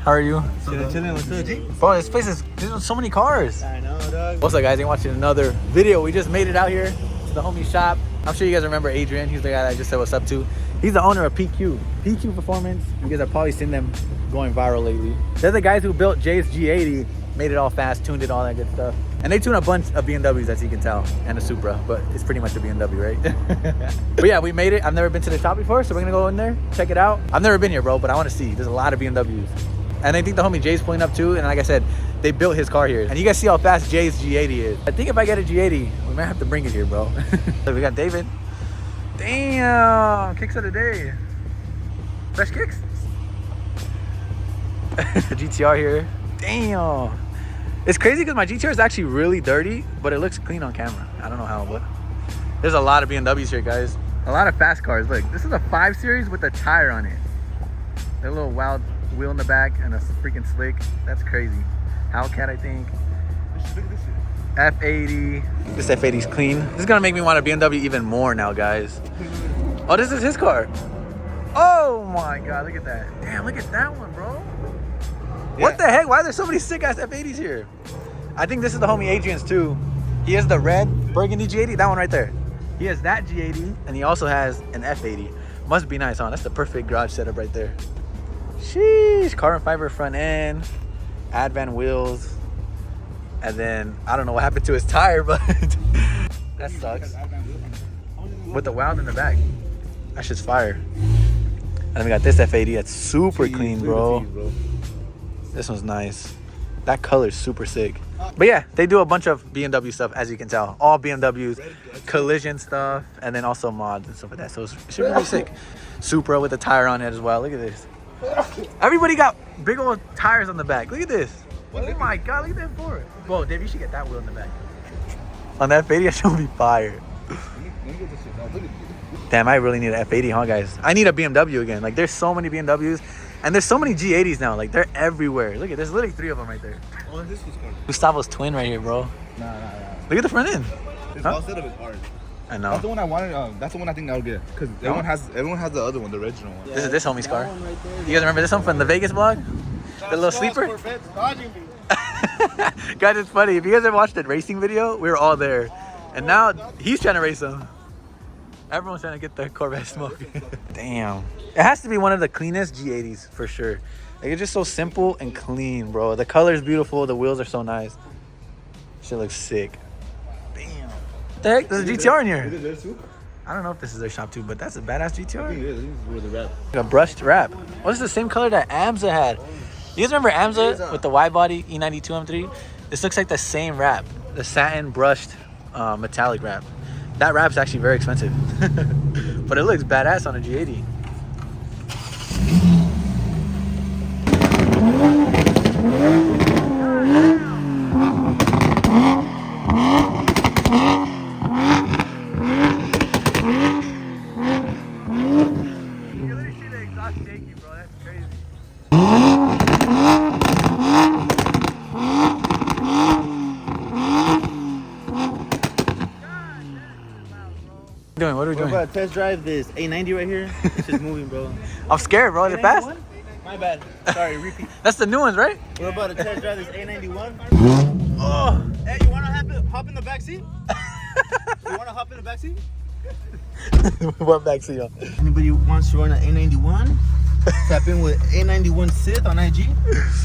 How are you? Chilling. What's up, G? Bro, this place is, there's so many cars. I know, dog. What's up, guys? You're watching another video. We just made it out here to the homie shop. I'm sure you guys remember Adrian. He's the guy that I just said what's up to. He's the owner of PQ Performance. You guys have probably seen them going viral lately. They're the guys who built Jay's G80, made it all fast, tuned it, all that good stuff. And they tune a bunch of BMWs, as you can tell, and a Supra, but it's pretty much a BMW, right? But yeah, we made it. I've never been to the shop before, so we're gonna go in there, check it out. I've never been here, bro, but I wanna see. There's a lot of BMWs. And I think the homie Jay's pulling up too, and like I said, they built his car here. And you guys see how fast Jay's G80 is. I think if I get a G80, we might have to bring it here, bro. So we got David. Damn, kicks of the day. Fresh kicks? GTR here. Damn. It's crazy because my GTR is actually really dirty, but it looks clean on camera. I don't know how, but there's a lot of BMWs here, guys. A lot of fast cars. Look, this is a 5 Series with a tire on it. A little wild wheel in the back and a freaking slick. That's crazy. Hellcat, I think. F80. This F80 is clean. This is gonna make me want a BMW even more now, guys. Oh, this is his car. Oh my God, look at that. Damn, look at that one, bro. Yeah. What the heck? Why are there so many sick ass F80s here? I think this is the homie Adrian's too. He has the red burgundy G80, that one right there. He has that G80 and he also has an F80. Must be nice, huh? That's the perfect garage setup right there. Sheesh, carbon fiber front end, Advan wheels, and then I don't know what happened to his tire, but that sucks. With the wound in the back, that shit's fire. And then we got this F80 that's super clean, bro. This one's nice. That color's super sick. But yeah, they do a bunch of BMW stuff, as you can tell. All BMWs, collision stuff, and then also mods and stuff like that. So it should be really sick. Supra with a tire on it as well. Look at this. Everybody got big old tires on the back. Look at this. Oh my God, look at that for it. Whoa, Dave, you should get that wheel in the back. On that F80, that should be fire. Damn, I really need an F80, huh, guys? I need a BMW again. Like, there's so many BMWs, and there's so many G80s now. Like, they're everywhere. Look at, there's literally 3 of them right there. Oh, this is hard. Gustavo's twin right here, bro. Nah. Look at the front end. This whole setup is hard. I know. That's the one I wanted. That's the one I think I'll get, because everyone has the other one, the original one. Yeah, this is this homie's car. Right, you guys remember this one from the Vegas vlog? The little sleeper? Guys, it's funny. If you guys ever watched that racing video, we were all there. And now he's trying to race them. Everyone's trying to get the Corvette smoke. Damn. It has to be one of the cleanest G80s for sure. Like, it's just so simple and clean, bro. The color's beautiful. The wheels are so nice. Shit looks sick. Damn. What the heck? There's a GTR in here. I don't know if this is their shop too, but that's a badass GTR. I think it is. This is where the wrap. Like a brushed wrap. Oh, this is the same color that AMSA had. You guys remember AMSA with the wide body E92 M3? This looks like the same wrap. The satin brushed metallic wrap. That wrap's actually very expensive. But it looks badass on a G80. What are we doing? We're about to test drive this A90 right here. It's just moving, bro. I'm scared, bro. Is it fast? My bad. Sorry, repeat. That's the new ones, right? We're about to test drive this A91. Oh. Hey, you want to hop in the back seat? You want to hop in the back seat? What back seat on? Anybody wants to run an A91? Tap in with A91 Sith on IG.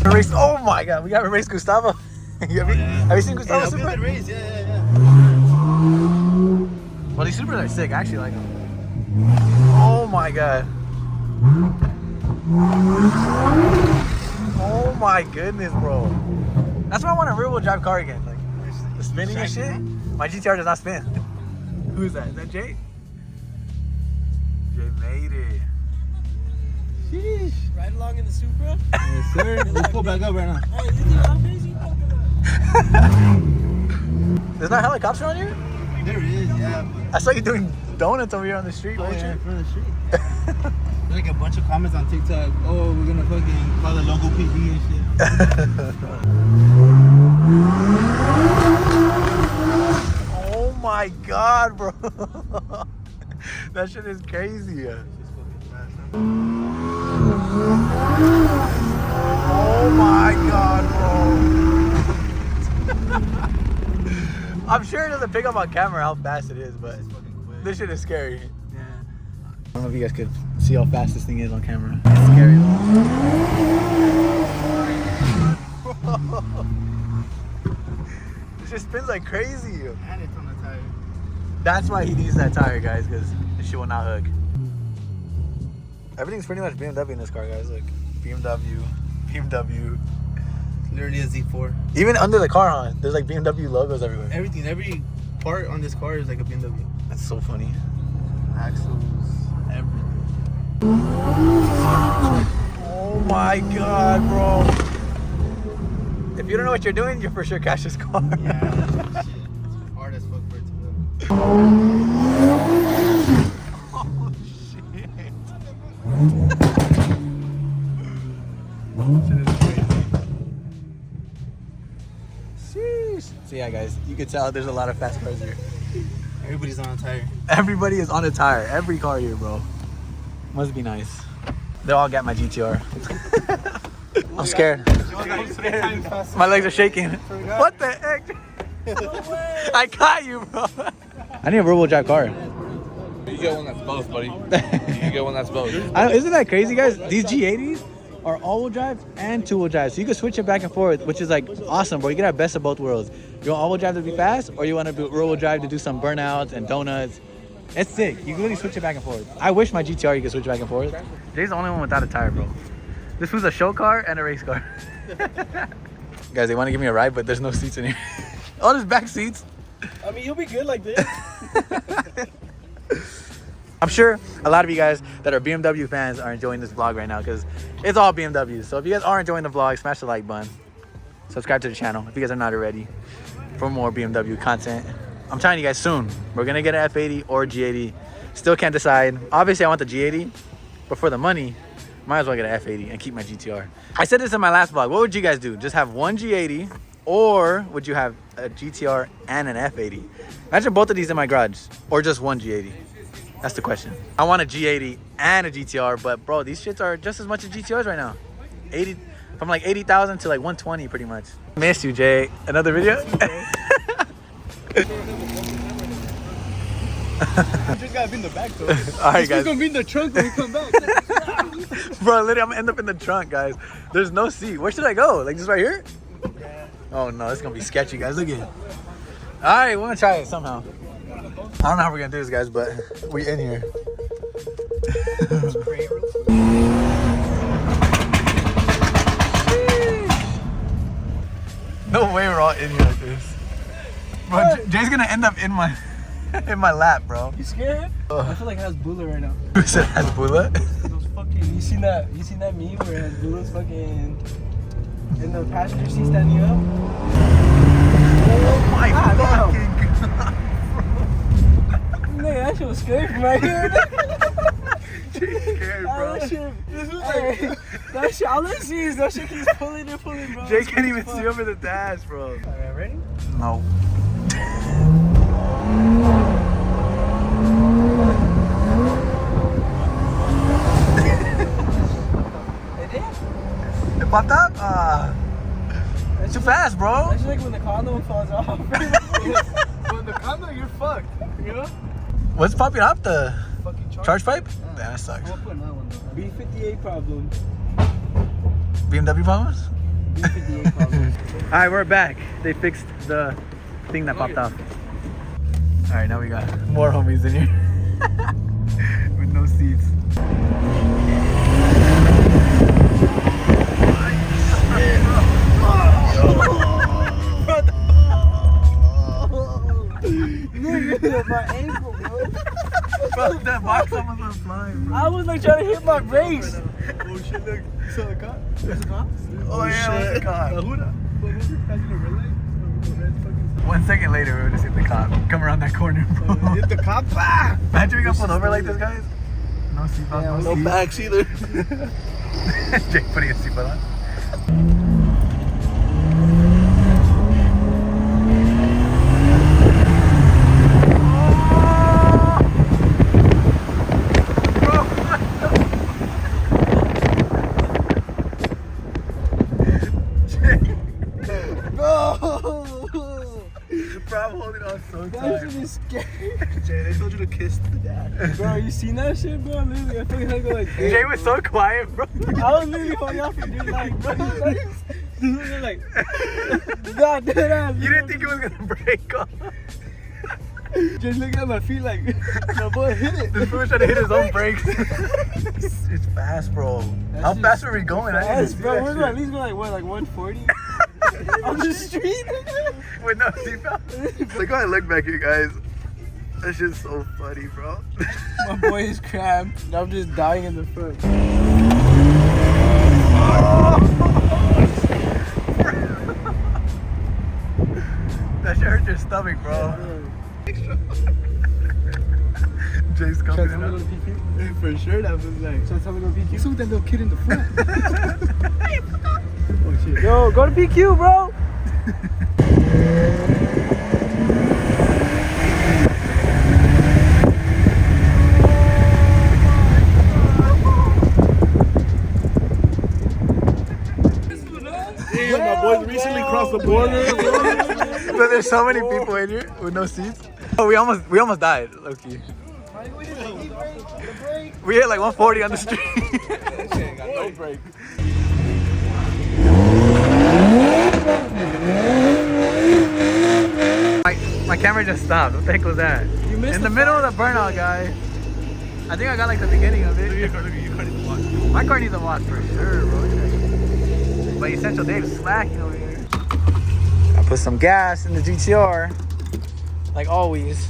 Race. Oh my God, we got to race Gustavo. Have you seen Gustavo Supra? Yeah, race. Yeah. Well, these Supras are sick. I actually like them. Oh my God. Oh my goodness, bro. That's why I want a rear-wheel drive car again. Like, the spinning and shit. My GTR does not spin. Who is that? Is that Jay? Jay made it. Sheesh. Right along in the Supra? Yes, sir. We'll pull back up right now. Hey, you think I'm crazy? There's not a helicopter on here? There is, yeah. I saw you doing donuts over here on the street. Oh, yeah, in front of the street. There's like a bunch of comments on TikTok. Oh, we're gonna fucking call the logo PD and shit. Oh my God, bro. That shit is crazy. Oh my god, bro. I'm sure it doesn't pick up on camera how fast it is, but this shit is scary. Yeah. I don't know if you guys could see how fast this thing is on camera. It's scary though. It just spins like crazy. And it's on the tire. That's why he needs that tire, guys, because this shit will not hook. Everything's pretty much BMW in this car, guys. Look, BMW. Literally a Z4. Even under the car, huh? There's like BMW logos everywhere. Everything, every part on this car is like a BMW. That's so funny. Axles, everything. Oh my god, bro. If you don't know what you're doing, you're for sure cash this car. Yeah, shit. It's hard as fuck for it to look. Oh shit. Sheesh. So yeah, guys, you can tell there's a lot of fast cars here. Everybody's on a tire. Everybody is on a tire. Every car here, bro. Must be nice. They all got my GTR. I'm scared. My legs are shaking. What the heck? I caught you, bro. I need a rear-wheel drive car. You get one that's both, buddy. You get one that's both. Isn't that crazy, guys? These G80s are all-wheel drive and two-wheel drive. So you can switch it back and forth, which is like awesome, bro. You can have best of both worlds. You want all-wheel drive to be fast, or you want to do rear-wheel drive to do some burnouts and donuts. It's sick. You can really switch it back and forth. I wish my GTR you could switch back and forth. Jay's the only one without a tire, bro. This was a show car and a race car. Guys, they want to give me a ride, but there's no seats in here. Oh, there's back seats. I mean, you'll be good like this. I'm sure a lot of you guys that are BMW fans are enjoying this vlog right now because it's all BMWs. So if you guys are enjoying the vlog, smash the like button. Subscribe to the channel if you guys are not already for more BMW content. I'm telling you guys soon, we're going to get an F80 or G80. Still can't decide. Obviously, I want the G80, but for the money, might as well get an F80 and keep my GTR. I said this in my last vlog. What would you guys do? Just have one G80, or would you have a GTR and an F80? Imagine both of these in my garage, or just one G80. That's the question. I want a G80 and a GTR, but bro, these shits are just as much as GTRs right now. 80, from like 80,000 to like 120 pretty much. Miss you, Jay. Another video? You just gotta be in the back though. Alright, guys. We're gonna be in the trunk when we come back. Bro, literally, I'm gonna end up in the trunk, guys. There's no seat. Where should I go? Like just right here? Yeah. Oh no, it's gonna be sketchy, guys. Look at it. Alright, we're gonna try it somehow. I don't know how we're gonna do this, guys, but we in here. No way we're all in here like this. Bro, Jay's gonna end up in my in my lap, bro. You scared? I feel like it has Bula right now. Who said Hasbula? Those fucking, you seen that meme where it has Bula's fucking in the passenger seat standing up? Oh my fucking god. Nigga, that shit was scary from right here. Jay's scared, bro. That shit, that shit, all I see is that shit keeps pulling and pulling, bro. Jay can't even see over the dash, bro. Alright, ready? No. It did? It popped up? It's too fast, bro. That's like when the condom falls off. When the condom, you're fucked. You know? What's popping up? The Fucking charge pipe? Yeah. Damn, that sucks. I'm gonna put another one though. B58 problem. BMW problems? B58 problem. Alright, we're back. They fixed the thing that popped off. Alright, now we got more homies in here. With no seats. Nigga, my ankle, bro. Bro, that box almost went flying, bro. I was like trying to hit my brakes. Oh shit, look. You saw the cop? There's a cop? Oh, yeah, what's the cop? Huda. Passing a red light. 1 second later, we would just hit the cop. Come around that corner, bro. Hit the cop. Ah! Imagine we got pulled over like this, guys. No seatbelt, Yeah, no No seat. backs either. Jake putting a seatbelt on. Bro, I'm holding on so That tight. shit is scary. Jay, they told you to kiss the dad. Bro, you seen that shit, bro? Literally, I fucking had to go like this. Jay was so quiet, bro. I was literally holding off for dude, like, bro, like, God damn. You didn't think it was gonna break off. Just looking at my feet like, my boy hit it. This fool was trying to hit his own brakes. It's fast, bro. How shit's fast were we going? I didn't Yes, see bro, that we're shit. gonna at least go like, what, like 140? On the street? With no seatbelt. Look how I look back here, guys. That shit's so funny, bro. My boy is cramped. And I'm just dying in the front. That shit hurt your stomach, bro. Jay's Should I coming tell me to go up. to PQ? For sure, that was like. Should I tell me to go to PQ? What's with that little kid in the front? Oh shit. Yo, go to PQ, bro. Damn, my boys recently crossed the border. But there's so many people in here with no seats. Oh, we almost died, low-key. We hit like 140 on the street. Got no break. My camera just stopped. What the heck was that? You missed In the middle of the burnout, guys. I think I got like the beginning of it. Your car needs to watch. My car needs a wash for sure, bro. But Essential Dave's slacking over here. I put some gas in the GTR, like always.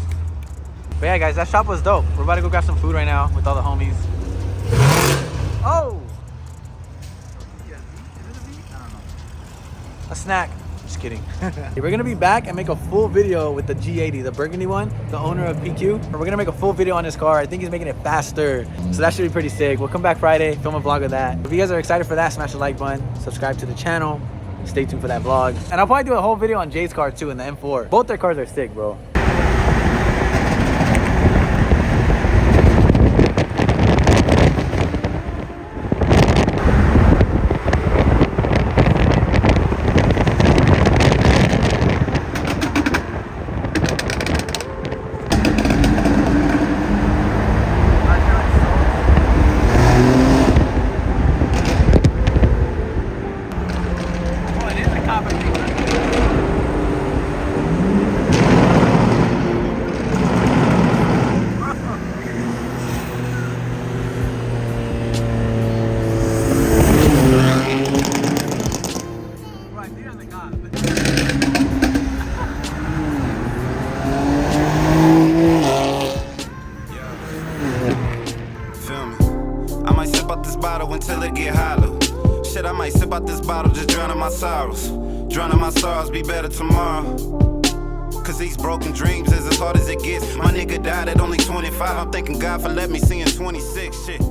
But yeah, guys, that shop was dope. We're about to go grab some food right now with all the homies. Oh! A snack. Just kidding. We're gonna be back and make a full video with the G80, the burgundy one, the owner of PQ. We're gonna make a full video on his car. I think he's making it faster. So that should be pretty sick. We'll come back Friday, film a vlog of that. If you guys are excited for that, smash the like button, subscribe to the channel. Stay tuned for that vlog. And I'll probably do a whole video on Jay's car too in the M4. Both their cars are sick, bro. Until it get hollow. Shit, I might sip out this bottle, just drowning my sorrows. Drowning my sorrows, be better tomorrow. Cause these broken dreams is as hard as it gets. My nigga died at only 25. I'm thanking God for letting me see in 26. Shit.